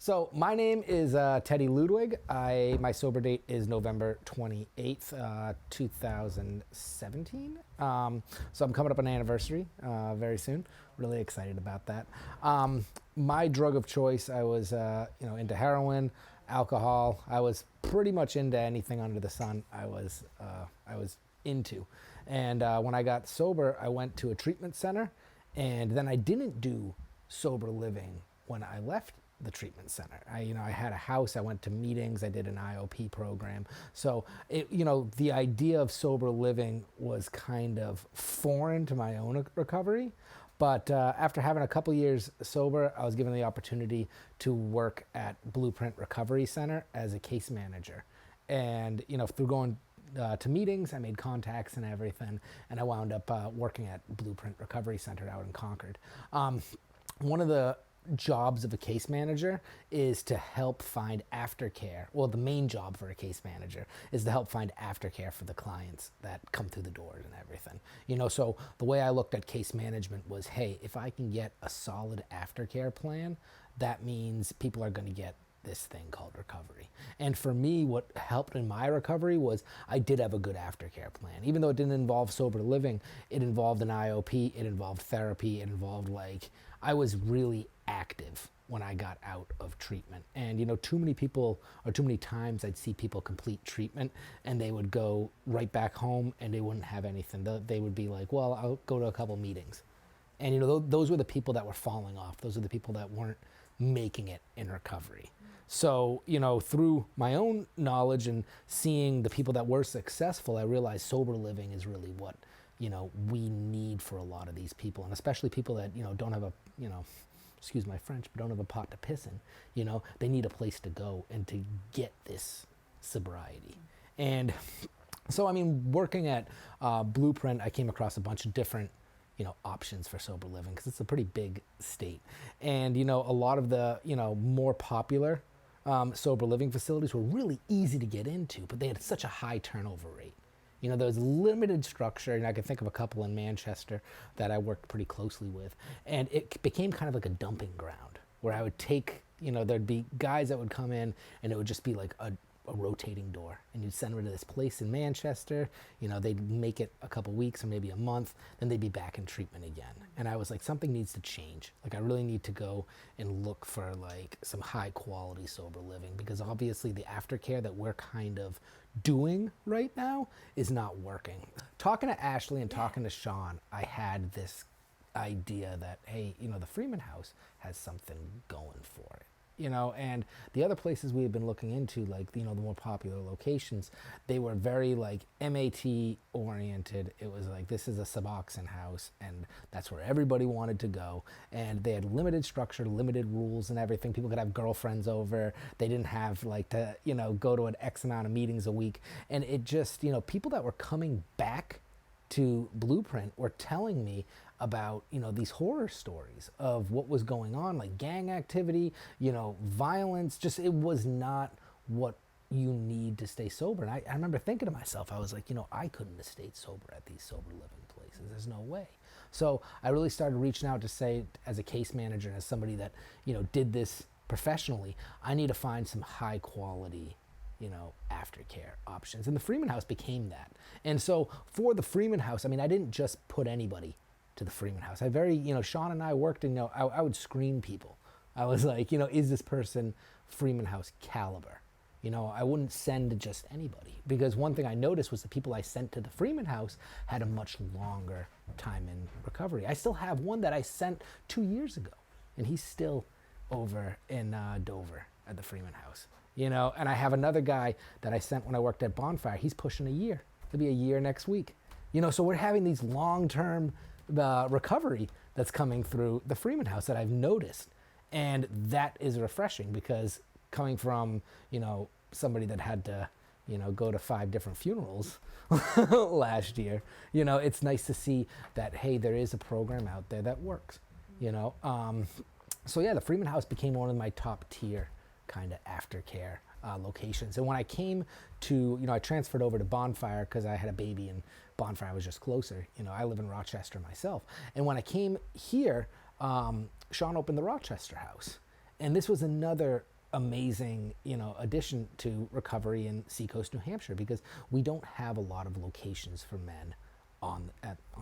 So my name is Teddy Ludwig. My sober date is November 28th, 2017. So I'm coming up on an anniversary very soon. Really excited about that. My drug of choice, I was into heroin, alcohol. I was pretty much into anything under the sun. I was into. And when I got sober, I went to a treatment center, and then I didn't do sober living when I left the treatment center. I had a house, I went to meetings, I did an IOP program. So the idea of sober living was kind of foreign to my own recovery. But after having a couple years sober, I was given the opportunity to work at Blueprint Recovery Center as a case manager. And through going to meetings, I made contacts and everything, and I wound up working at Blueprint Recovery Center out in Concord. One of the jobs of a case manager is to help find aftercare. Well, the main job for a case manager is to help find aftercare for the clients that come through the doors and everything. So the way I looked at case management was, hey, if I can get a solid aftercare plan, that means people are going to get this thing called recovery. And for me, what helped in my recovery was I did have a good aftercare plan. Even though it didn't involve sober living, it involved an IOP, it involved therapy, it involved I was really active when I got out of treatment. And too many people, or too many times I'd see people complete treatment and they would go right back home and they wouldn't have anything. They would be like, well, I'll go to a couple meetings. And those were the people that were falling off. Those are the people that weren't making it in recovery. So, through my own knowledge and seeing the people that were successful, I realized sober living is really what, we need for a lot of these people. And especially people that, don't have a, excuse my French, but don't have a pot to piss in. They need a place to go and to get this sobriety. And so, working at Blueprint, I came across a bunch of different options for sober living, because it's a pretty big state. And, a lot of the, more popular sober living facilities were really easy to get into, but they had such a high turnover rate. There was limited structure, and I can think of a couple in Manchester that I worked pretty closely with. And it became kind of like a dumping ground where I would take, there'd be guys that would come in and it would just be like a rotating door, and you'd send them to this place in Manchester, they'd make it a couple weeks or maybe a month, then they'd be back in treatment again. And I was like, something needs to change. I really need to go and look for some high quality sober living, because obviously the aftercare that we're kind of doing right now is not working. Talking to Ashley and talking to Sean, I had this idea that, hey, the Freeman House has something going for it. And the other places we had been looking into, the more popular locations, they were very MAT oriented. It was this is a Suboxone house, and that's where everybody wanted to go. And they had limited structure, limited rules and everything. People could have girlfriends over. They didn't have to, go to an X amount of meetings a week. And it just, people that were coming back to Blueprint were telling me about these horror stories of what was going on, like gang activity, violence. Just, it was not what you need to stay sober. And I remember thinking to myself, I was like, I couldn't have stayed sober at these sober living places. There's no way. So I really started reaching out to say, as a case manager and as somebody that did this professionally, I need to find some high quality aftercare options. And the Freeman House became that. And so for the Freeman House, I didn't just put anybody to the Freeman House. Sean and I worked, and I would screen people. I was like, is this person Freeman House caliber? I wouldn't send just anybody, because one thing I noticed was the people I sent to the Freeman House had a much longer time in recovery. I still have one that I sent 2 years ago, and he's still over in Dover at the Freeman House. And I have another guy that I sent when I worked at Bonfire. He's pushing a year. It'll be a year next week. So we're having these long-term recovery that's coming through the Freeman House that I've noticed. And that is refreshing, because coming from, somebody that had to, go to 5 different funerals last year, it's nice to see that, hey, there is a program out there that works, So yeah, the Freeman House became one of my top tier kind of aftercare locations. And when I came to, I transferred over to Bonfire because I had a baby, and Bonfire was just closer. I live in Rochester myself. And when I came here, Sean opened the Rochester House. And this was another amazing, addition to recovery in Seacoast, New Hampshire, because we don't have a lot of locations for men on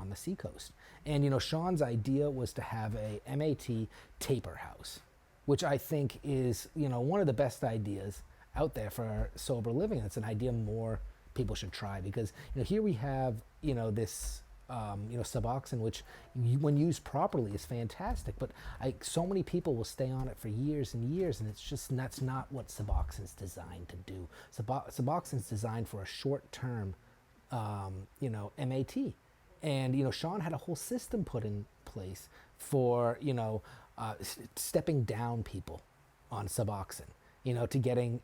the Seacoast. And Sean's idea was to have a MAT taper house, which I think is one of the best ideas out there for sober living. It's an idea more people should try, because here we have this Suboxone, which when used properly is fantastic, but so many people will stay on it for years and years, and that's not what Suboxone is designed to do. Suboxone is designed for a short-term MAT, and Sean had a whole system put in place for stepping down people on Suboxone, to getting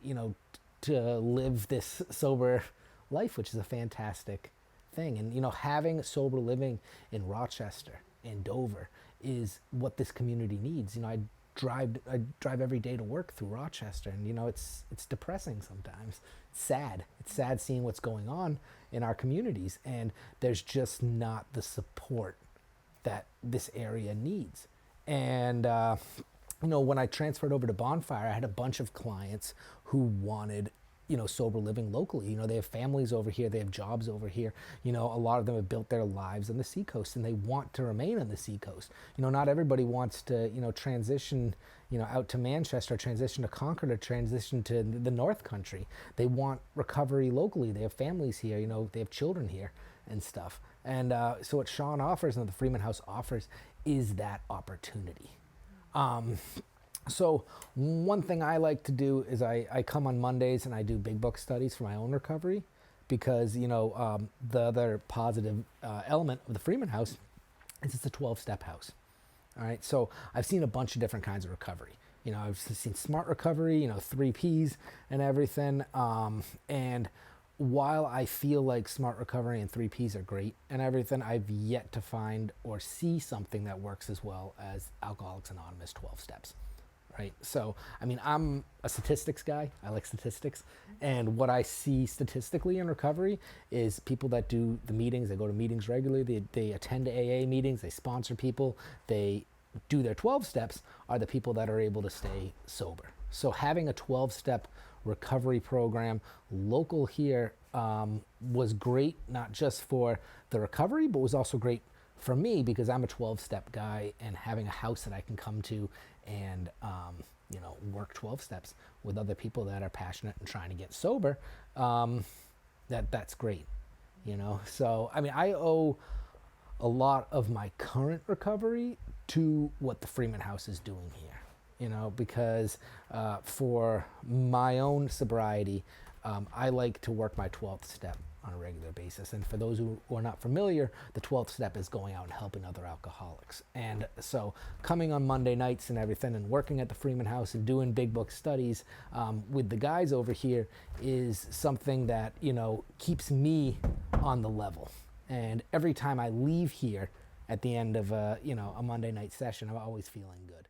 to live this sober life, which is a fantastic thing. And having sober living in Rochester and Dover is what this community needs. I drive every day to work through Rochester, and it's depressing sometimes. It's sad seeing what's going on in our communities, and there's just not the support that this area needs. And when I transferred over to Bonfire, I had a bunch of clients who wanted sober living locally. They have families over here, they have jobs over here. A lot of them have built their lives on the Seacoast, and they want to remain on the Seacoast. Not everybody wants to transition out to Manchester, transition to Concord, or transition to the North Country. They want recovery locally. They have families here, they have children here and stuff. And so what Sean offers and what the Freeman House offers is that opportunity. So one thing I like to do is I come on Mondays and I do big book studies for my own recovery, because the other positive element of the Freeman House is it's a 12-step house. All right, so I've seen a bunch of different kinds of recovery. I've seen smart recovery, 3 Ps and everything. And while I feel like smart recovery and 3 Ps are great and everything, I've yet to find or see something that works as well as Alcoholics Anonymous 12 steps. Right. So, I'm a statistics guy. I like statistics. And what I see statistically in recovery is people that do the meetings, they go to meetings regularly, they attend AA meetings, they sponsor people, they do their 12 steps, are the people that are able to stay sober. So having a 12-step recovery program local here was great, not just for the recovery, but was also great for me, because I'm a 12-step guy, and having a house that I can come to and work 12 steps with other people that are passionate and trying to get sober, that's great. So I owe a lot of my current recovery to what the Freeman House is doing here, because for my own sobriety, I like to work my 12th step on a regular basis. And for those who are not familiar, the 12th step is going out and helping other alcoholics. And so coming on Monday nights and everything, and working at the Freeman House and doing big book studies with the guys over here is something that, keeps me on the level. And every time I leave here at the end of a Monday night session, I'm always feeling good.